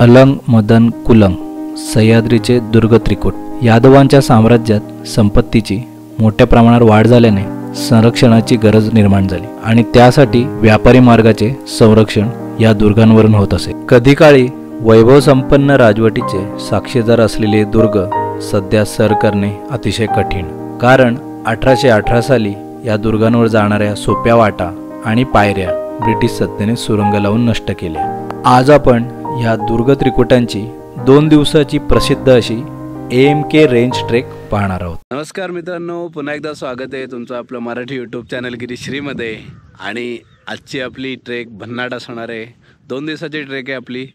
अलंग मदन कुलंग सह्याद्रीचे दुर्ग त्रिकूट। यादवांच्या साम्राज्यात संपत्तीची मोठ्या प्रमाणावर वाढ झाल्याने संरक्षणाची गरज निर्माण झाली आणि त्यासाठी व्यापारी मार्गाचे संरक्षण या दुर्गांवरून होत असे। कधी काळी वैभव संपन्न राजवटीचे साक्षीदार असलेले दुर्ग सध्या सर करणे अतिशय कठीण, कारण 1818 साली या दुर्गांवर जाणाऱ्या सोप्या वाटा आणि पायऱ्या ब्रिटिश सत्तेने सुरुंग लावून नष्ट केल्या। आज आपण या दुर्ग त्रिकुटांची 2 दिवसाची प्रसिद्ध अशी AMK रेंज ट्रेक पाहणार आहोत। नमस्कार मित्रांनो, पुन्हा एकदा स्वागत आहे तुमचं आपलं मराठी यूट्यूब चॅनल गिरीश्रीमध्ये। आणि आजची आपली ट्रेक भन्नाट असणार आहे। 2 दिवसाची ट्रेक आहे आपली।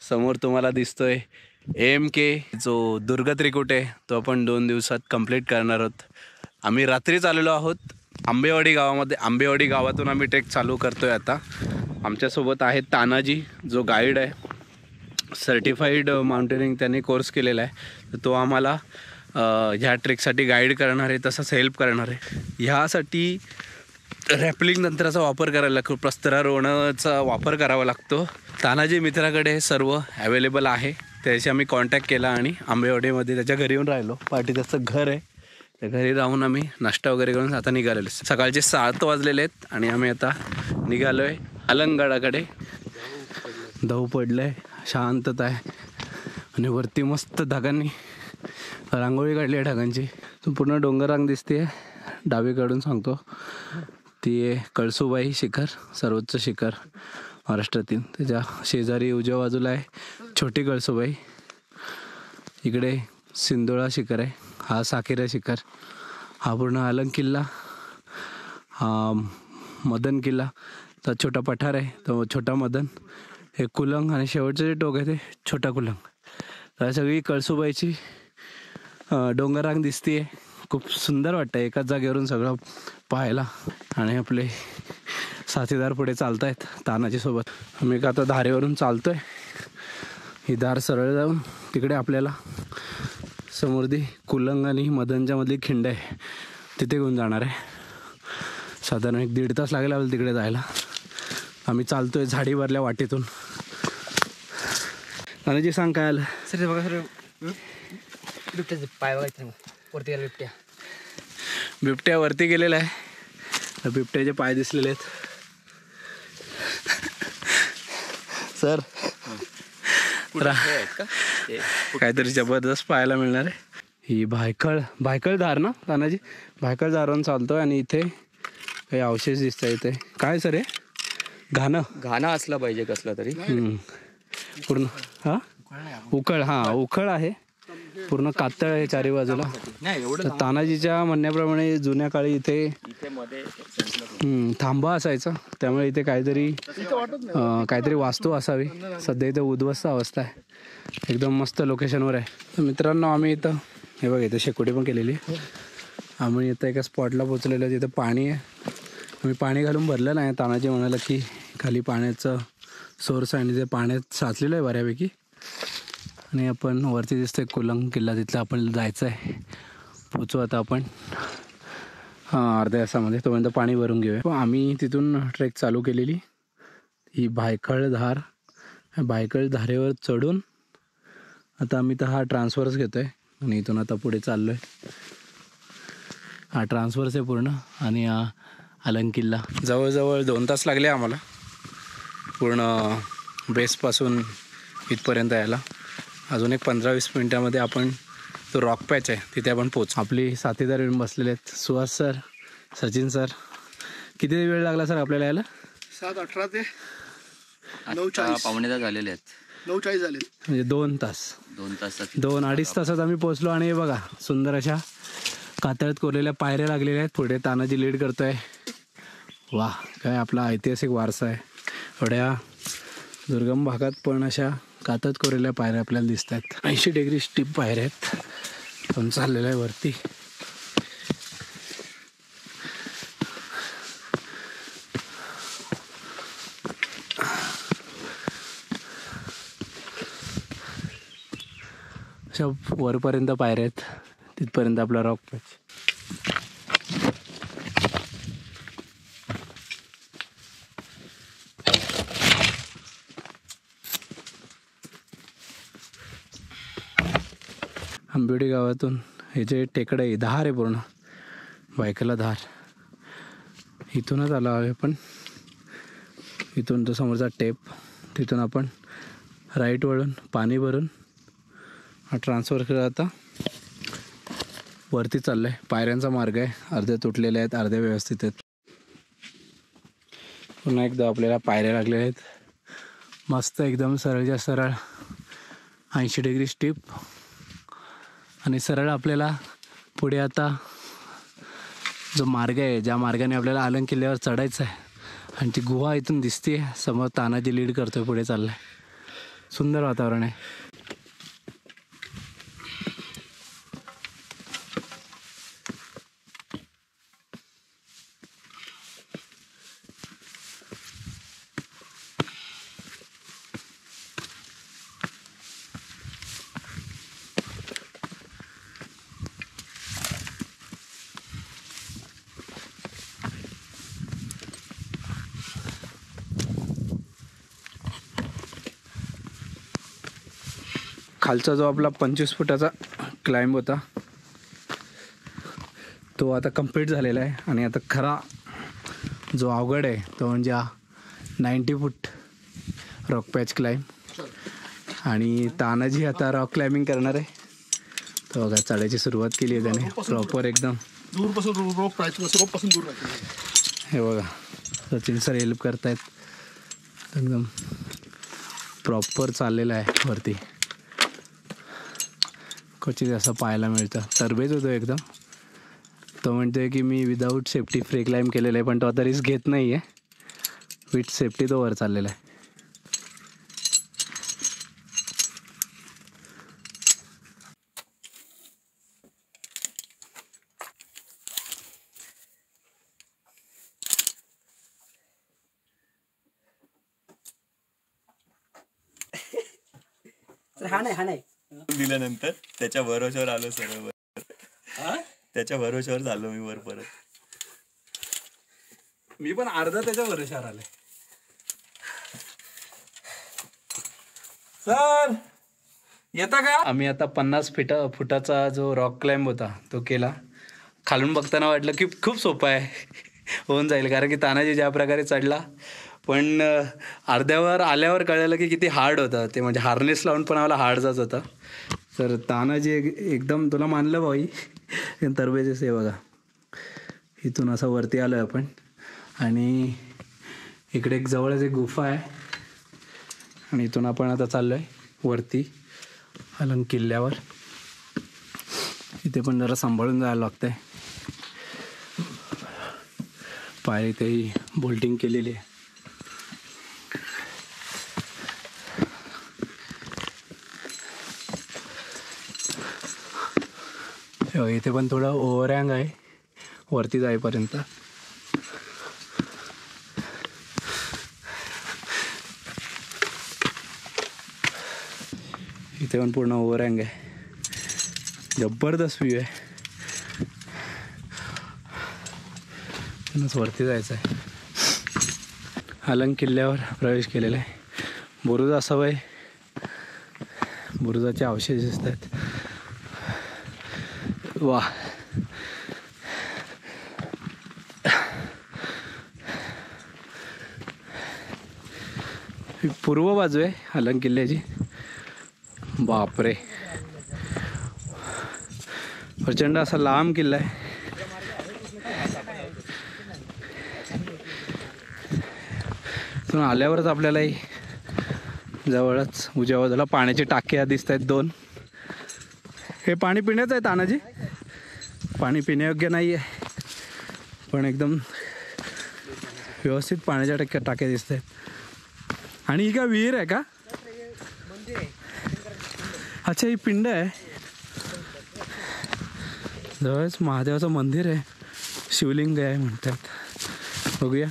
समोर तुम्हाला दिसतोय AMK जो दुर्ग त्रिकुट आहे, तो आपण 2 दिवसात कंप्लीट करणार आहोत। आम्ही रात्रीच आलेलो आहोत आंबेवाडी गावामध्ये। आंबेवाडी गावातून आम्ही ट्रेक चालू करतोय आता। आमच्यासोबत आहे तानाजी, जो गाईड आहे, सर्टिफाईड माउंटेनिंग त्यांनी कोर्स केलेला आहे। तर तो आम्हाला ह्या ट्रेकसाठी गाईड करणार आहे, तसंच हेल्प करणार आहे। ह्यासाठी रॅपलिंग तंत्राचा वापर करायला लागतो, प्रस्तरारोहणाचा वापर करावा लागतो। तानाजी मित्राकडे सर्व अवेलेबल आहे, त्याशी आम्ही कॉन्टॅक्ट केला आणि आंबेवाडीमध्ये त्याच्या घरी येऊन राहिलो। पाठी त्याचं घर आहे, त्या घरी राहून आम्ही नाश्ता वगैरे करून आता निघालेलो। सकाळचे 7 वाजलेले आहेत आणि आम्ही आता निघालो आहे अलंगगडाकडे। दव पडलं आहे, शांतता आहे आणि वरती मस्त ढगांनी रांगोळी काढली आहे ढगांची। तो पूर्ण डोंगर रांग दिसते आहे। डावीकडून सांगतो ती आहे कळसुबाई शिखर, सर्वोच्च शिखर महाराष्ट्रातील। त्याच्या शेजारी उजव्या बाजूला आहे छोटी कळसुबाई, इकडे सिंधुळा शिखर आहे, हा साकेरा शिखर, हा पूर्ण अलंग किल्ला, हा मदन किल्ला, तर छोटा पठार आहे तो छोटा मदन, हे कुलंग आणि शेवटचं जे टोक आहे ते छोटा कुलंग। तर सगळी कळसुबाईची डोंगररांग दिसते आहे। खूप सुंदर वाटतं एकाच जागेवरून सगळं पाहायला। आणि आपले साथीदार पुढे चालत आहेत तानाजी सोबत। आम्ही आता धारेवरून चालतोय, ही धार सरळ जाऊन तिकडे आपल्याला समृद्धी कुलंग आणि मदनच्या मधली खिंड आहे, तिथे घेऊन जाणार आहे। साधारण 1-1.5 तास लागेल आपल्याला तिकडे जायला। आम्ही चालतोय झाडीवरल्या वाटेतून। तानाजी सांग काय आलं? सर बघा सर, बिबट्याचे पाय बघायचे वरती गेला बिबट्या। बिबट्या वरती गेलेला आहे, बिबट्याचे पाय दिसलेले आहेत सर। काहीतरी जबरदस्त पाहायला मिळणार आहे। ही भायखळ धार ना तानाजी? भायखळ धारावरून चालतोय आणि इथे काही अवशेष दिसत आहे। इथे काय सर आहे? घाणं असला पाहिजे कसला तरी पूर्ण। हा उखळ, हा उखळ आहे, पूर्ण कातळ आहे चारी बाजूला। तर तानाजीच्या म्हणण्याप्रमाणे जुन्या काळी इथे थांबा असायचा, त्यामुळे इथे काहीतरी वास्तू असावी। सध्या इथे उद्ध्वस्त अवस्था आहे, एकदम मस्त लोकेशनवर आहे। तर मित्रांनो, आम्ही इथं हे बघा इथं शेकोटी पण केलेली आहे। आम्ही इथं एका स्पॉटला पोचलेलो आहे, तिथं पाणी आहे। आम्ही पाणी घालून भरलं नाही, तानाजी म्हणाला की खाली पाण्याचं सोर्स आहे आणि ते पाण्यात साचलेलं आहे बऱ्यापैकी। आणि आपण वरती दिसतोय कुलंग किल्ला, तिथलं आपण जायचं आहे। पोचू आता आपण अर्ध्या तासामध्ये, तोपर्यंत पाणी भरून घेऊया। आम्ही तिथून ट्रेक चालू केलेली ही भायखळ धार, भायखळ धारेवर चढून आता आम्ही तर हा ट्रान्सफरच घेतो आहे आणि इथून आता पुढे चाललो आहे। हा ट्रान्सफरच आहे पूर्ण आणि हा अलंग किल्ला। जवळजवळ 2 तास लागले आम्हाला पूर्ण बेसपासून इथपर्यंत यायला। अजून एक 15-20 मिनटामध्ये आपण तो रॉक पॅच आहे तिथे आपण पोचू। आपली साथीदार येऊन बसलेले आहेत, सुहास सर, सचिन सर। किती वेळ लागला सर आपल्याला यायला? 7:18 ते 9:40 पावणे तास झालेले आहेत। 9:40 झाले, म्हणजे 2 तास, 2-2.5 तासात आम्ही पोचलो। आणि बघा सुंदर अशा कातळात कोरलेल्या पायऱ्या लागलेल्या आहेत। पुढे तानाजी लीड करतोय। वा, काय आपला ऐतिहासिक वारसा आहे। एवढ्या दुर्गम भागात पण अशा कातळात कोरलेल्या पायऱ्या आपल्याला दिसत आहेत। 80 डिग्री स्टीप पायऱ्या आहेत, पण चाललेलं आहे वरती। अशा वरपर्यंत पायऱ्या आहेत, तिथपर्यंत आपला रॉक पॅच। आंबिवडी गावातून हे जे टेकडं आहे, धार आहे पूर्ण, बायकाला धार. इथूनच आलो आहे पण. इथून तो समोरचा टेप, तिथून आपण राईट वळून पाणी भरून हा ट्रान्सफर करत आता वरती चाललं आहे. पायऱ्यांचा मार्ग आहे, अर्धे तुटलेले आहेत, अर्धे व्यवस्थित आहेत. पुन्हा एकदा आपल्याला पायऱ्या लागलेल्या आहेत, मस्त एकदम सरळच्या सरळ 80 डिग्री स्टीप. आणि सरळ आपल्याला पुढे आता जो मार्ग आहे, ज्या मार्गाने आपल्याला अलंग किल्ल्यावर चढायचं आहे, आणि ती गुहा इथून दिसते समोर. तानाजी लीड करतोय, पुढे चाललाय. सुंदर वातावरण आहे. खालचा जो आपला 25 फुटाचा क्लाइंब होता तो आता कंप्लीट झालेला आहे. आणि आता खरा जो अवघड आहे तो म्हणजे हा 90 फूट रॉक पॅच क्लाइंब. आणि तानाजी आता रॉक क्लाइम्बिंग करणार आहे. तो बघा चढायची सुरुवात केली आहे त्याने प्रॉपर एकदम दूरपासून रोप पासून दूर राहायचं. हे बघा सचिन सर हेल्प करतायत. एकदम प्रॉपर चाललेलं आहे वरती. क्वचित असं पाहायला मिळतं. तरबेज होतो एकदम. तो म्हणतोय की मी विदाऊट सेफ्टी फ्री क्लाइम्ब केलेलं आहे, पण तो आता रिस्क घेत नाही आहे. विथ सेफ्टी तो वर चाललेला आहे. हा नाही दिल्यानंतर त्याच्या भरोश्यावर आलो सर. त्याच्या भरोश्यावर झालो मी वर परत. मी पण अर्धा त्याच्या भरोश्यावर आले. सर येता का? आम्ही आता 50 फुटाचा जो रॉक क्लाइंब होता तो केला. खालून बघताना वाटलं की खूप सोपं आहे, होऊन जाईल, कारण की तानाजी ज्या प्रकारे चढला. पण अर्ध्यावर आल्यावर कळलं की किती हार्ड होतं ते. म्हणजे हार्नेस लावून पण आम्हाला हार्ड जात होता. तर तानाजी एकदम तुला मानलं भाई. तरबेजेस आहे बघा. इथून असं वरती आलो आहे आपण. आणि इकडे एक जवळच एक गुफा आहे. आणि इथून आपण आता चाललो आहे वरती अलंग किल्ल्यावर. इथे पण जरा सांभाळून जायला लागतं आहे. पायरी तेही बोल्टिंग केलेली आहे. इथे पण थोडं ओव्हरहँग आहे वरती जाईपर्यंत. इथे पण पूर्ण ओव्हरहँग आहे. जबरदस्त व्ह्यू आहे. वरती जायचं आहे. अलंग किल्ल्यावर प्रवेश केलेला आहे. बुरुज असावं आहे. बुरुजाचे अवशेष दिसत आहेत. वा, पूर्व बाजू आहे अलंग किल्ल्याची. बापरे, प्रचंड असा लांब किल्ला आहे. तिथून आल्यावरच आपल्यालाही जवळच उजव्या बाजूला पाण्याची टाक्या दिसत आहेत 2. हे पाणी पिण्याचं आहे तानाजी. पाणी पिण्यायोग्य नाही आहे, पण एकदम व्यवस्थित पाण्याच्या टाक्या दिसत आहेत. आणि ही का विहीर आहे का? अच्छा, ही पिंड आहे. जवळच महादेवाचं मंदिर आहे, शिवलिंग आहे म्हणतात. बघूया.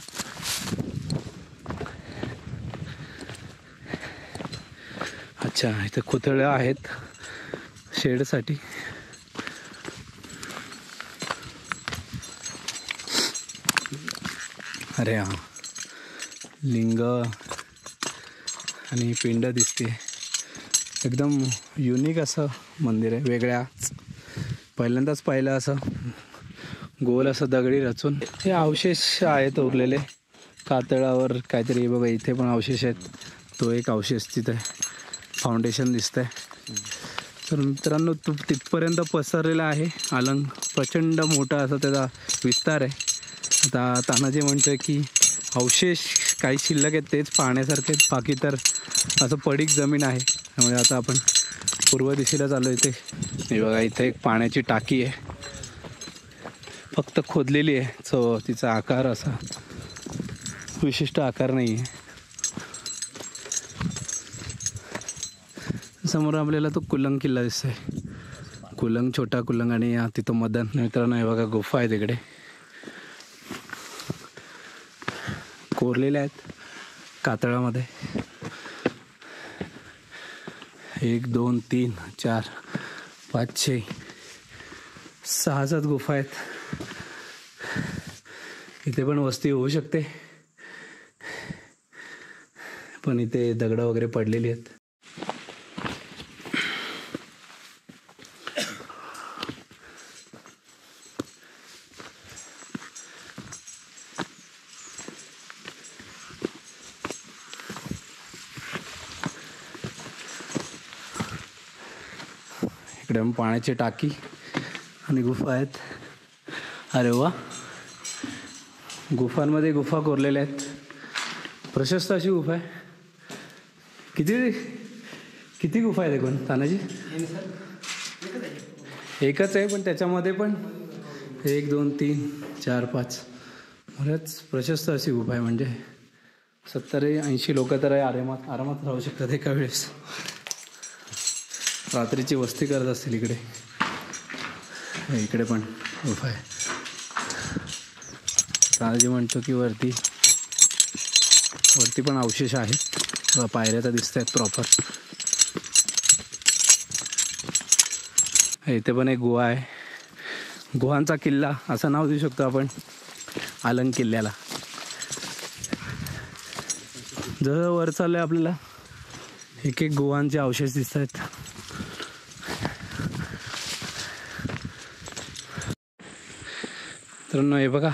अच्छा, इथं खुतळ्या आहेत शेडसाठी. अरे हा, लिंग आणि पिंड दिसते. एकदम युनिक असं मंदिर आहे, वेगळ्याच पहिल्यांदाच पाहिलं असं गोल असं दगडी रचून. हे अवशेष आहेत उरलेले कातळावर काहीतरी. बघा इथे पण अवशेष आहेत. तो एक अवशेष तिथे फाउंडेशन दिसतंय. तर मित्रांनो तो तिथपर्यंत पसरलेला आहे अलंग. प्रचंड मोठा असा त्याचा विस्तार आहे. आता तानाजी म्हणतोय की अवशेष काही शिल्लक आहेत तेच पाहण्यासारखे, बाकी तर असं पडीक जमीन आहे. त्यामुळे आता आपण पूर्व दिशेला चालू इथे. हे बघा इथे एक पाण्याची टाकी आहे, फक्त खोदलेली आहे. तिचा आकार असा विशिष्ट आकार नाही आहे. समोर आपल्याला तो कुलंग किल्ला दिसतोय. कुलंग, छोटा कुलंग आणि तिथं मदन. मित्रांनो हे बघा गुफा आहे तिकडे, कोरलेल्या आहेत कातळामध्ये. 1 2 3 4 5 6 6 गुफा आहेत. इथे पण वस्ती होऊ शकते, पण इथे दगडं वगैरे पडलेली आहेत. इकडे पाण्याची टाकी आणि गुफा आहेत. अरे वा, गुफांमध्ये गुफा कोरलेल्या आहेत. प्रशस्त अशी गुफा आहे. किती गुफा आहेत एकूण तानाजी? एकच आहे, पण त्याच्यामध्ये पण 1 2 3 4 5 बऱ्याच प्रशस्त अशी गुफा आहे. म्हणजे 70-80 लोक तर आरामात राहू शकतात एका वेळेस. रात्रीची वस्ती करत असतील इकडे. इकडे पण गुफा आहे. तानाजी म्हणतो की वरती पण अवशेष आहेत. पायऱ्या तर दिसत आहेत प्रॉपर. इथे पण एक गुहा आहे. गुहांचा किल्ला असं नाव देऊ शकतो आपण अलंग किल्ल्याला. जसं वर चाललंय आपल्याला एक गुहांचे अवशेष दिसत आहेत. तर हे बघा,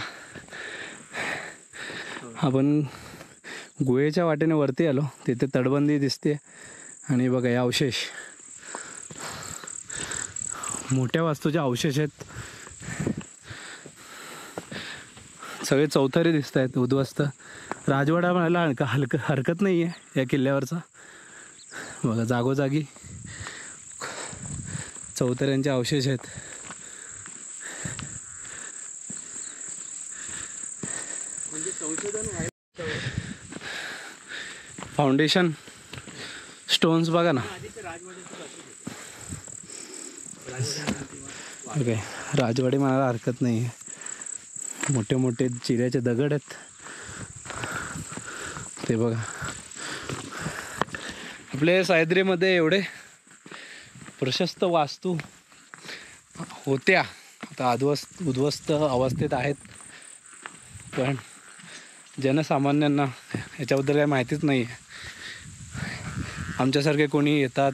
आपण गुहेच्या वाटेने वरती आलो. तिथे तटबंदी दिसते आणि बघा हे अवशेष, मोठ्या वास्तूचे अवशेष आहेत. सगळे चौथारी दिसत आहेत, उद्ध्वस्त. राजवाडा म्हणायला हरकत नाही आहे या किल्ल्यावरचा. बघा जागोजागी चौथऱ्यांचे अवशेष आहेत. फाउंडेशन स्टोन्स बघा ना. ओके, राजवाडी म्हणायला हरकत नाही आहे. मोठे मोठे चिऱ्याचे दगड आहेत ते बघा. आपल्या सह्याद्रीमध्ये एवढे प्रशस्त वास्तू होत्या, आता उद्ध्वस्त अवस्थेत आहेत. पण जनसामान्यांना याच्याबद्दल काही माहितीच नाही आहे. आमच्यासारखे कोणी येतात,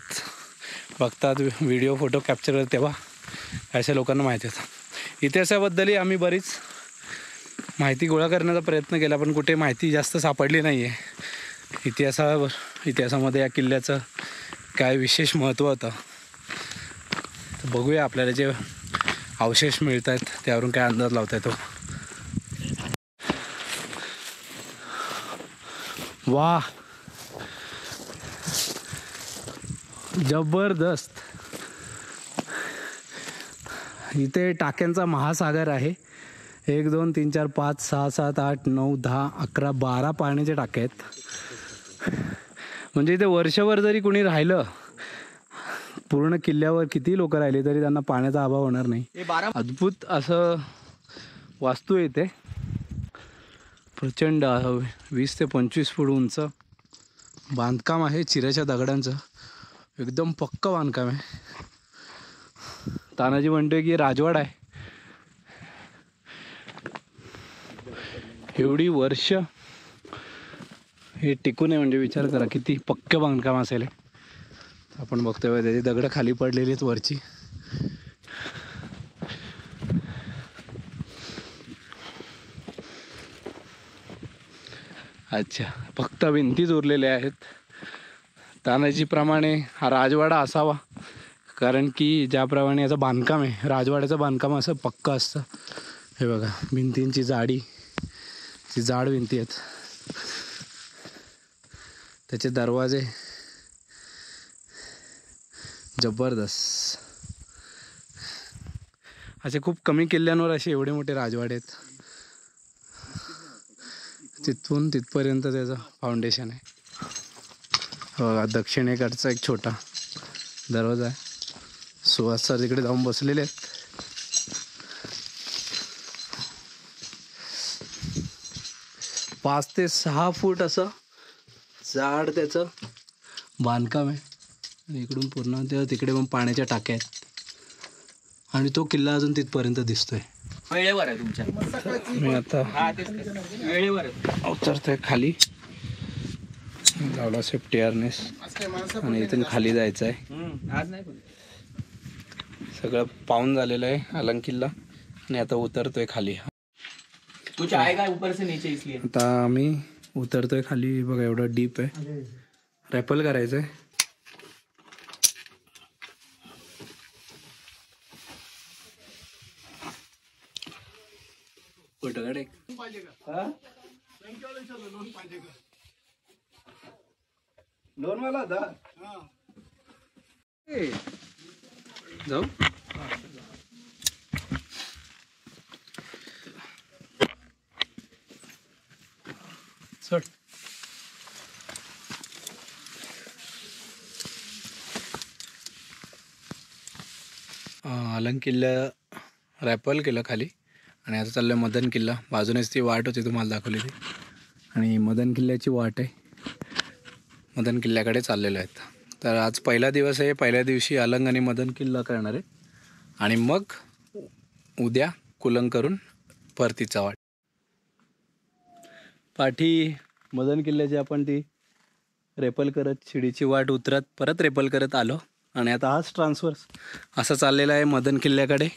बघतात, व्हिडिओ फोटो कॅप्चर करतात, तेव्हा अशा लोकांना माहिती होतं. इतिहासाबद्दलही आम्ही बरीच माहिती गोळा करण्याचा प्रयत्न केला, पण कुठे माहिती जास्त सापडली नाही आहे. इतिहासामध्ये या किल्ल्याचं काय विशेष महत्त्व होतं. तर बघूया आपल्याला जे अवशेष मिळत आहेत त्यावरून काय अंदाज लावता येतो. वाह, जबरदस्त. इथे टाक्यांचा महासागर आहे. 1 2 3 4 5 6 7 8 9 10 11 12 पाण्याचे टाके आहेत. म्हणजे इथे वर्षभर जरी कोणी राहिलं, पूर्ण किल्ल्यावर किती लोक राहिले तरी त्यांना पाण्याचा अभाव होणार नाही. अद्भुत असं वास्तू आहे इथे. प्रचंड 20 ते 25 फूट उंच बांधकाम आहे चिऱ्याच्या दगडांचं. एकदम पक्का बांधकाम आहे. तानाजी म्हणतोय की राजवाडा आहे. एवढी वर्ष हे टिकून आहे म्हणजे विचार करा किती पक्के बांधकाम असेल. आपण बघतोय त्याची दगड खाली पडलेली आहेत वरची. अच्छा, फक्त भिंतीच उरलेल्या आहेत. तानाजीप्रमाणे हा राजवाडा असावा, कारण की ज्याप्रमाणे याचं बांधकाम आहे, राजवाड्याचं बांधकाम असं पक्का असतं. हे बघा, भिंतींची जाडी, ती जाड भिंती आहेत, त्याचे दरवाजे जबरदस्त. असे खूप कमी किल्ल्यांवर असे एवढे मोठे राजवाडे आहेत. तिथून तिथपर्यंत त्याचं फाउंडेशन आहे. बघा, दक्षिणेकडचा एक छोटा दरवाजा आहे. सुहास सर तिकडे जाऊन बसलेले आहेत. पाच ते 6 फूट असं जाड त्याचं बांधकाम आहे. आणि इकडून पूर्ण ते तिकडे पण पाण्याच्या टाक्या आहेत. आणि तो किल्ला अजून तिथपर्यंत दिसतोय. वेळेवर आहे तुमच्या. मी आता वेळेवर आहे. उतरतोय खाली, लावला सेफ्टी हार्नेस आणि इथून खाली जायचं आहे. आज नाही सगळं पाहून झालेलं आहे अलंग किल्ला. आणि आता उतरतोय खाली. कुछ आएगा ऊपर से नीचे इसलिए. आता आम्ही उतरतोय खाली. बघा, एवढं डीप आहे. रॅपल करायचं आहे. लोन वाला था. जाऊ. चढ. अलंग किल्ला रॅपल केलं खाली. आणि आता चाललं मदन किल्ला. बाजूनेच ती वाट होती तुम्हाला दाखवली ती. आणि मदन किल्ल्याची वाट आहे. मदन किल्ल्याकडे चाललेलो आहेत. तर आज पहिला दिवस आहे. पहिल्या दिवशी अलंग आणि मदन किल्ला करणार आहे. आणि मग उद्या कुलंग करून परतीचा वाट. पाठी मदन किल्ल्याची आपण ती रेपल करत शिडीची वाट उतरत परत रेपल करत आलो. आणि आता हाच ट्रान्सफर्स असं चाललेला आहे मदन किल्ल्याकडे.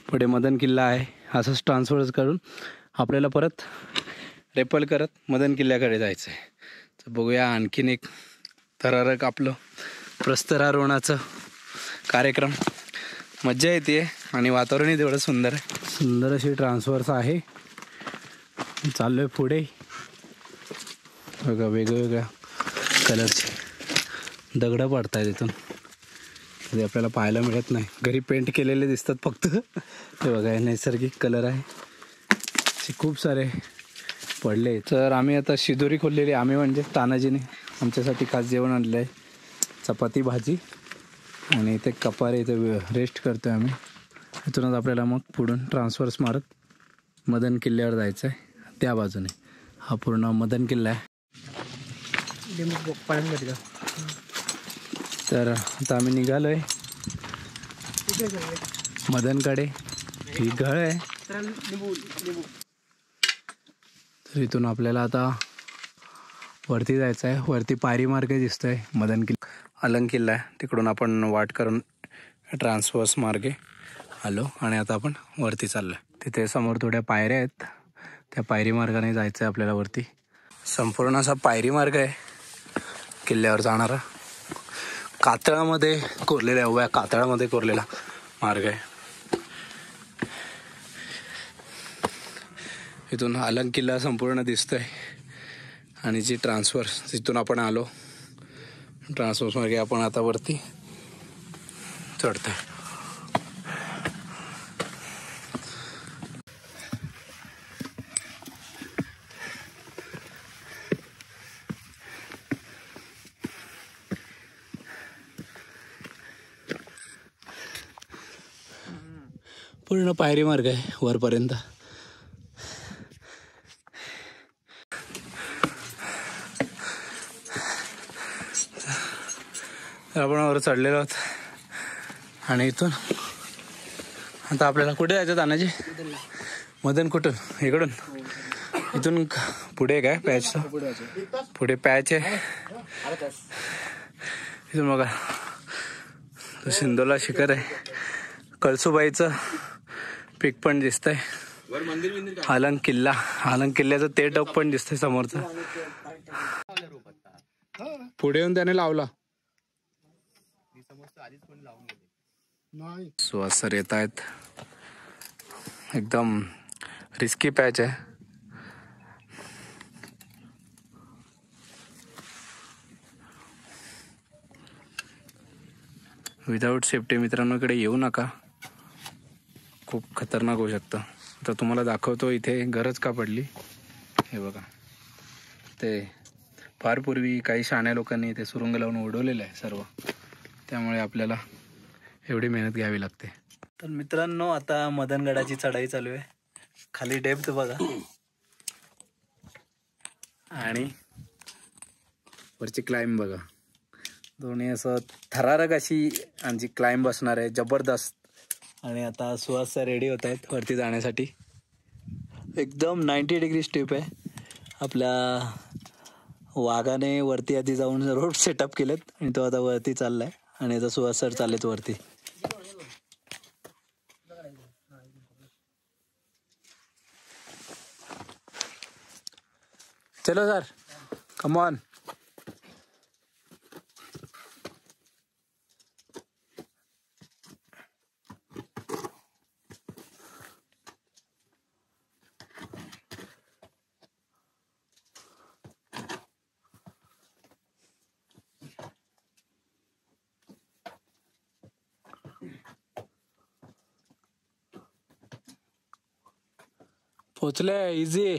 पुढे मदन किल्ला आहे. असंच ट्रान्सफर्स करून आपल्याला परत रेपल करत मदन किल्ल्याकडे जायचं आहे. तर बघूया आणखीन एक थरारक आपलं प्रस्तरारोहणाचं कार्यक्रम. मज्जा येते आणि वातावरणही तेवढं सुंदर आहे. सुंदर अशी ट्रान्सफर्स आहे. चाललो आहे पुढे. बघा, वेगवेगळ्या कलरचे दगडं पडत आहेत इथून. ते आपल्याला पाहायला मिळत नाही. घरी पेंट केलेले दिसतात फक्त. ते बघा, हे नैसर्गिक कलर आहे. खूप सारे पडले. तर आम्ही आता शिदोरी खोललेली. आम्ही म्हणजे तानाजीने आमच्यासाठी खास जेवण आणलं आहे. चपाती भाजी आणि इथे कपारे. इथे रेस्ट करतो आहे आम्ही. इथूनच आपल्याला मग पुढून ट्रान्सफर्स मारत मदन किल्ल्यावर जायचं आहे. त्या बाजूने हा पूर्ण मदन किल्ला आहे. तर आता आम्ही निघालो आहे मदनकडे. ही घळ आहे. तर इथून आपल्याला आता वरती जायचं आहे. वरती पायरी मार्ग दिसतोय. मदन किल्ला अलंग किल्ला आहे. तिकडून आपण वाट करून ट्रान्सफर्स मार्गे आलो. आणि आता आपण वरती चाललो आहे. तिथे समोर थोड्या पायऱ्या आहेत. त्या पायरी मार्गाने जायचं आहे आपल्याला वरती. संपूर्ण असा पायरी मार्ग आहे किल्ल्यावर जाणारा. कातळामध्ये कोरलेला, उभ्या कातळामध्ये कोरलेला मार्ग आहे. इथून अलंग किल्ला संपूर्ण दिसतोय. आणि जी ट्रान्सफर्स तिथून आपण आलो, ट्रान्सफर्स मार्गे आपण आता वरती चढतोय. पूर्ण पायरी मार्ग आहे वरपर्यंत. आपण वर चढलेलो आहोत. आणि इथून आता आपल्याला कुठे जायचं तानाजी? मदन कुठून? इकडून? इथून पुढे काय पॅच? पुढे पॅच आहे. इथून बघा तो सिंधोला शिखर आहे. कळसुबाईचं पीक पण दिसतंय. हालंग किल्ल्याचं ते टोक पण दिसतंय समोरचं. पुढे येऊन त्याने लावला. सुहास सर येत आहेत. एकदम रिस्की पॅच आहे. विदाऊट सेफ्टी मित्रांनो इकडे येऊ नका, खूप खतरनाक होऊ शकतं. तर तुम्हाला दाखवतो इथे गरज का पडली. हे बघा, ते फार पूर्वी काही शहाण्या लोकांनी ते सुरुंग लावून उडवलेलं आहे सर्व, त्यामुळे आपल्याला एवढी मेहनत घ्यावी लागते. तर मित्रांनो आता मदनगडाची चढाई चालू आहे. खाली डेप्थ बघा आणि वरची क्लाइंब बघा. दोन्ही असं थरारक अशी आमची क्लाइंब असणार आहे, जबरदस्त. आणि आता सुहास रेडी होत आहेत वरती जाण्यासाठी. एकदम 90 डिग्री स्टेप आहे. आपल्या वाघाने वरती आधी जाऊन रोड सेटअप केलेत आणि तो आता वरती चाललाय आणि आता सुहास सर चाललेत वरती. चलो सर, कम ऑन. पोचले, इझी.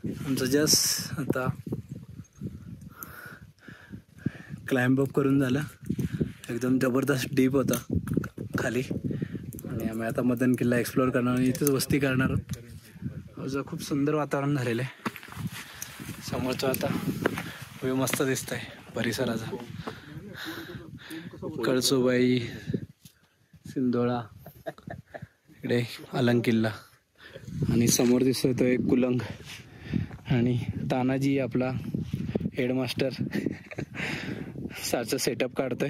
आमचं जस्ट आता क्लाइंब अप करून झालं. एकदम जबरदस्त डीप होता खाली आणि आम्ही आता मदन किल्ला एक्सप्लोअर करणार आणि इथेच वस्ती करणार आहोत. खूप सुंदर वातावरण झालेलं आहे. समोरचं आता व्ह्यू मस्त दिसतंय परिसराचा. कळसुबाई, सिंधोळा, इकडे हालंग किल्ला आणि समोर दिसतोय तो एक कुलंग आणि तानाजी आपला हेडमास्टर सारचं सेटअप काढतोय.